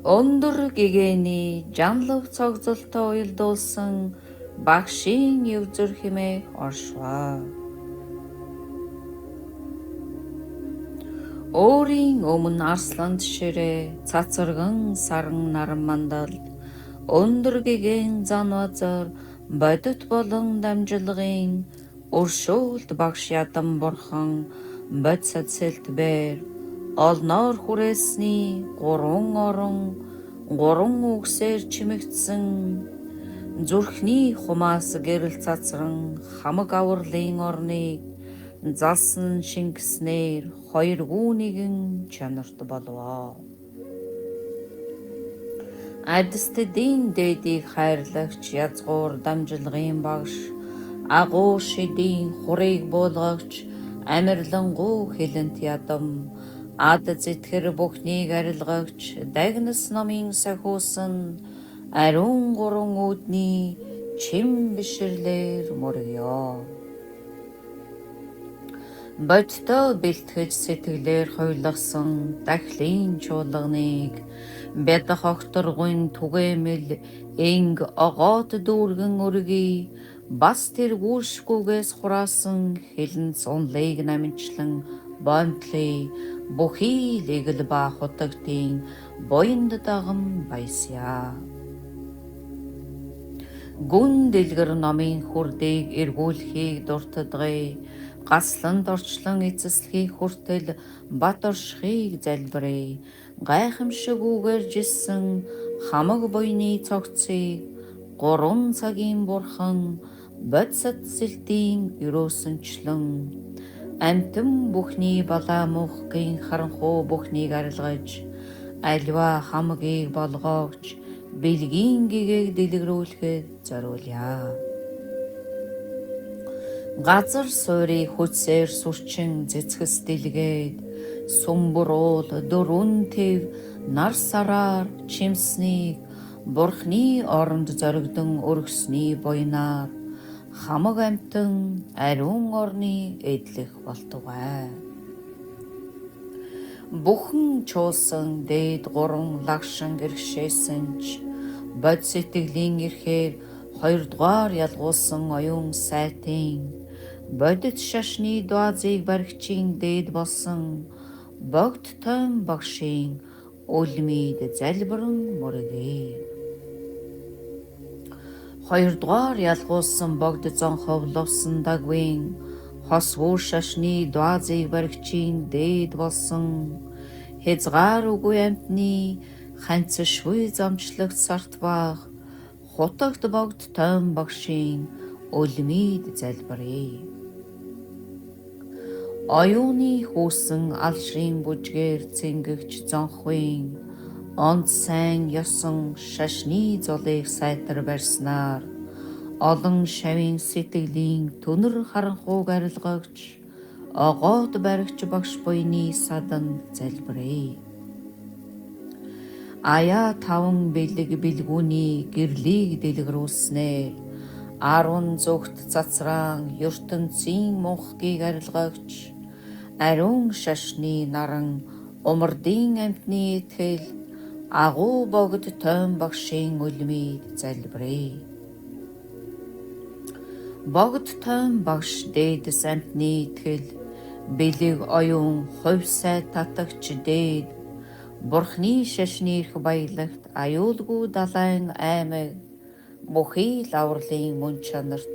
Өндөр гэгээний жанлав цогцолтой уялдуулсан багшийн өвзөр хэмээх оршваа. Өөрийн өмнө арслан тишээрээ цацарган саран наран мандалд өндөр гэгээн зан вазар бодит болон дамжилгын өршөөлт багш ядан бурхан бодисад сэлтбэр олноор хүрээсний гурван үгсээр чимэгдсэн зүрхний хумаас гэрэл цацран хамаг авралын орныг залсан шингэснээр хоёргүй нэгэн чанарт болвоо. Адистдийн дээдийг хайрлагч язгуур дамжилгын багш агуу шидийн хурыг буулгагч амирлангуу хилэнт ядам ад зэтгэр бүхнийг арилгагч дагнас номын сахиусан ариун гурван үүдний чим биширлэр мөргөё. Бодтой бэлтгэж сэтгэлээр хойлгосон дахлын чуулганыг бядах огторгын түгээмэл энг огоот дүүргэн өргий бас тэр гүршгүйгээс хураасан хилэн цунлыг наминчлан бонтлей бүхий лэгэл ба хутагтын боинд дагам байся. Гүн дэлгэр номын хүрдийг эргүүлэхийг дуртадгай гасланд орчлон эцэслэхийг хүртэл бат оршихыг залбирая. Гайхамшигүйгээр жисэн хамаг буйны цогцыг гурван цагийн бурхан бодисад сэлтийн өрөөсөнчлөн амтэн бүхний балаа мухгийн харанхуу бүхнийг арилгаж альва хамгийг болгоогч бэлгийн гэгээг дэлгэрүүлэхэд зориулъя. Газар суурийг хүчсээр сүрчин цэцгэс дэлгээд сумбар уул дөрвөн тэв нар сараар чимснийг бурхны оронд зоригдон өргөсний буйнаар хамаг амтан ариун орны эдлэх болтугай. Бүхэн чуулсан дээд гурван лагшин гэрхшээсэнч бод сэтгэлийн эрхээр хоёрдугаар ялгуулсан оюун сайтын бодит шашны дуазыг баригчийн дээд болсон богд том багшийн үлмид залбиран мөргөе. Хоёрдугаар ялгуулсан богд зонховловсон дагвын хосвуу шашны дуазыг баригчийн дээд болсон хязгаар үгүй амтны ханцшгүй замчлагт сарт баг хутагт богд том багшийн үлмид залбирая. Оюуны хүүсэн алшийн бүжгээр цэнгэгч зонхвын онд сайн ёсон шашны золыг сайтар барьснаар олон шавийн сэтгэлийн түнэр харанхууг арилгагч огоот баригч багш буйны садан залбирая. Ая таван бэлэг бэлгүүний гэрлийг дэлгэрүүлснээр 10 зүгт цацраан ертөнцийн мөнхгийг арилгагч ариун шашны наран умардын амтны итгэл агуу богд том багшийн үлмид залбирая. Богд том багш дээдэс амтны итгэл бэлэг оюун хувь сай татагч дээд бурхны шашны эрх баялагт аюулгүй далайн аймаг бүхий лаврлын мөн чанарт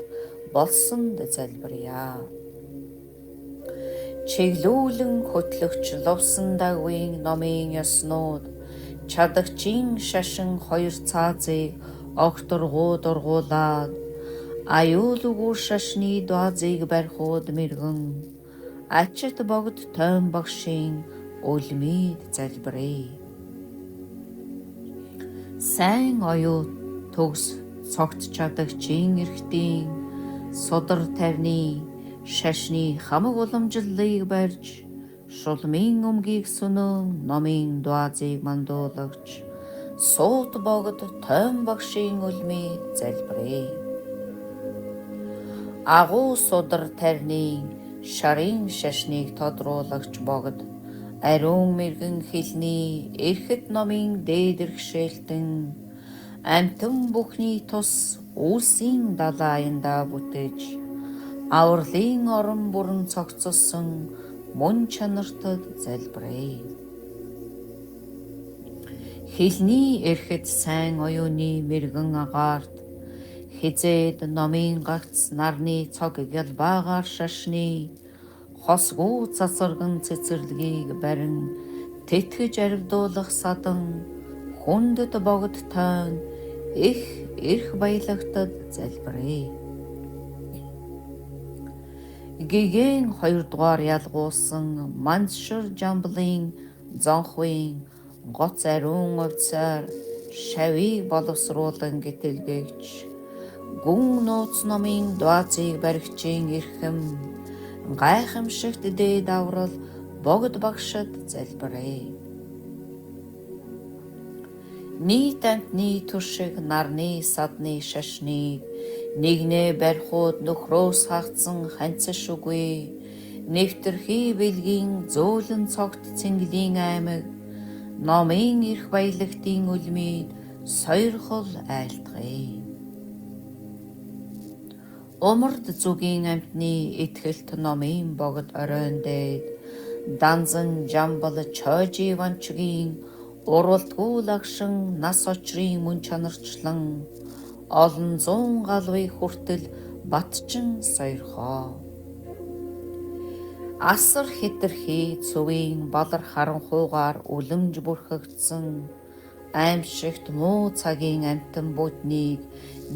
болсонд залбирая. Чиглүүлэн хөтлөгч ловсон дагвын номын ёснууд чадагчийн шашин хоёр цаазыг огторгуу дургуулад аюулгүй шашны дуазыг барихууд мэргэн ачит богд том багшийн үлмид залбирая. Сайн оюут төгс цогт чадагчийн эрхтийн судар тавны шашны хамаг уламжлалыг барьж шулмын өмгийг сүнэн номын дуазыг мандуулагч суут богд том багшийн үлмид залбирая. Агуу судар тарны шарын шашныг тодруулагч богд Ариун мэргэн хэлний эрхэт номын дээдэрхшээлтэн амьтан бүхний тус үлсийн далайндаа бүтэж авралын орон бүрэн цогцолсон мөн чанартад залбирая. Хэлний эрхэт сайн оюуны мэргэн агаарт хизээд номын гагц нарны цог гялбаагаар шашны хосгүй цацарган цэцэрлэгийг барин тэтгэж аривдуулах садан хүндэт богд таан их эрх баялагтад залбирая. Гигэн 2 дугаар ялгуулсан Мандшир Жамблын зонхвын гоц ариун овцоор шавийг боловсруулан гитэлгэгч гүн нууц номын дуацыг баригчийн эрхэм гайхамшигт дээд аврал богд багшад залбирая. Нийт амтны туршиг нарны садны шашныг нэгнээ барихууд нөхрөөс хагцсан ханцш үгүй нэвтэрхий бэлгийн зөөлөн цогт цэнгэлийн аймаг номын эрх баялагтын үлмид сойрхол айлтгая. Умард зүгийн амтны итгэлт номын богд оройн дээд данзан жамбал чойжи ванчгийн урвалтгүй лагшин нас очрын мөн чанарчлан олон зуун галвыг хүртэл батчин сойрхоо. Асар хэтэрхий цүвийн балар харанхуугаар үлэмж бүрхэгдсэн аимшигт муу цагийн амтан бүднийг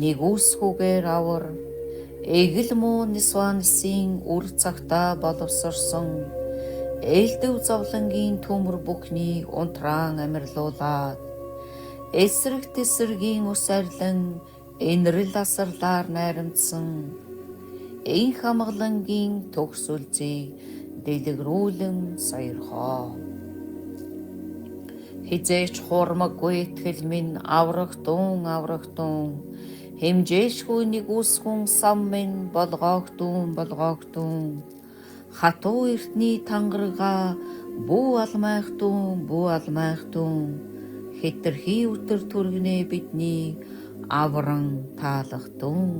нэгүсгүйгээр авар эгэл муу нисванысын үр цагтаа боловсорсон ээлдэв зовлонгийн төмөр бүхнийг унтраан амьрлуулаад эсрэг тесэргийн ус арлан энэрл асарлаар найрамдсан энх амгалангийн төгс үлзийг дэлгэрүүлэн сойрхоо. Хизээч хуурмаггүй итгэл минь аврагтун хэмжээшгүй нэгүсгүн сам минь болгоогтун хатуу эртний тангаргаа бүү алмайхтун хэтэрхий өтөр түргэнэ бидний авран таалахтун.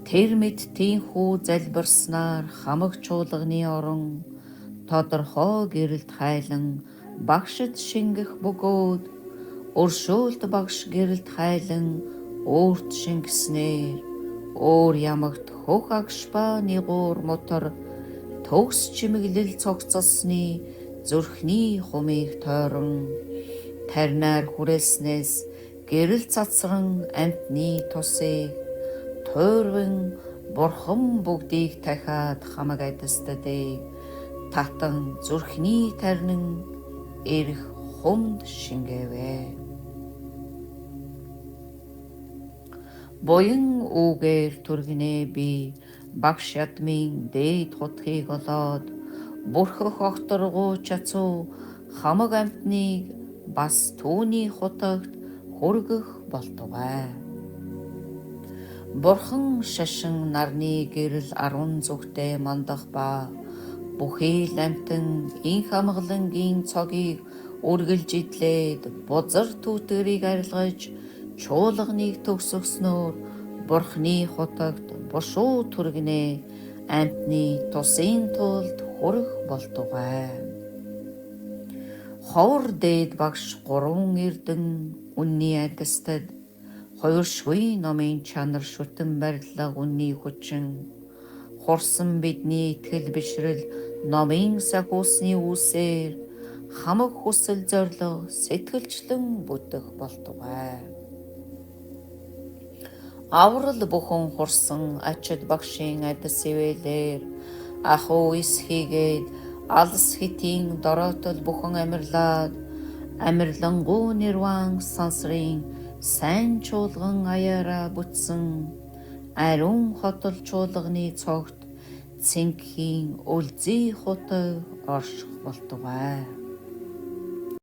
Тэр мэд тийхүү залбирснаар хамаг чуулганы орон тодорхой гэрэлт хайлан багшд шингэх бөгөөд өршөөлт багш гэрэлт хайлан өөрт шингэснээр өөр ямагт хөх агшба нэгуур мотор төгс чимэглэл цогцолсны зүрхний хумыг тойрон тарнаар хүрээснээс гэрэл цацран амтны тусыг тойрвэн бурхан бүгдийг дахиад хамаг адистадыг татан зүрхний тарнин эрх хумд шингээвэ. Буян үгээр түргэнэ би багш ядмын дээд хутгийг олоод бүрхэх огторгуу чацуу хамаг амтныг бас түүний хутагт хүргэх болтугай. Бурхан шашин нарны гэрэл 10 зүгтээ мандах ба бүхий амтан инх амгалангийн цогийг үргэлж идлээд бузар түүтэрийг арилгаж чуулганыг төгсгснөөр бурхны хутагт бушуу түргэнэ амтны тусын тулд хүрэх болтугай. Ховор дээд багш 3 эрдэн үнний адистад хоёршгүй номын чанар шүтэн барилга үнний хүчин хурсан бидний итгэл бишрэл номын сахиусны үсээр хамаг хүсэл зориг сэтгэлчлэн бүтэх болтугай. Аврал бүхэн хурсан ачид багшийн адис ивэлээр ахуу ис хийгээд алс хитийн дороотол бүхэн амьрлаад амьрлангуу нэрван сансрын сайн чуулган аяараа бүтсэн ариун хотол чуулганы цогт цэнгийн үлзий хутаг орших болтугай.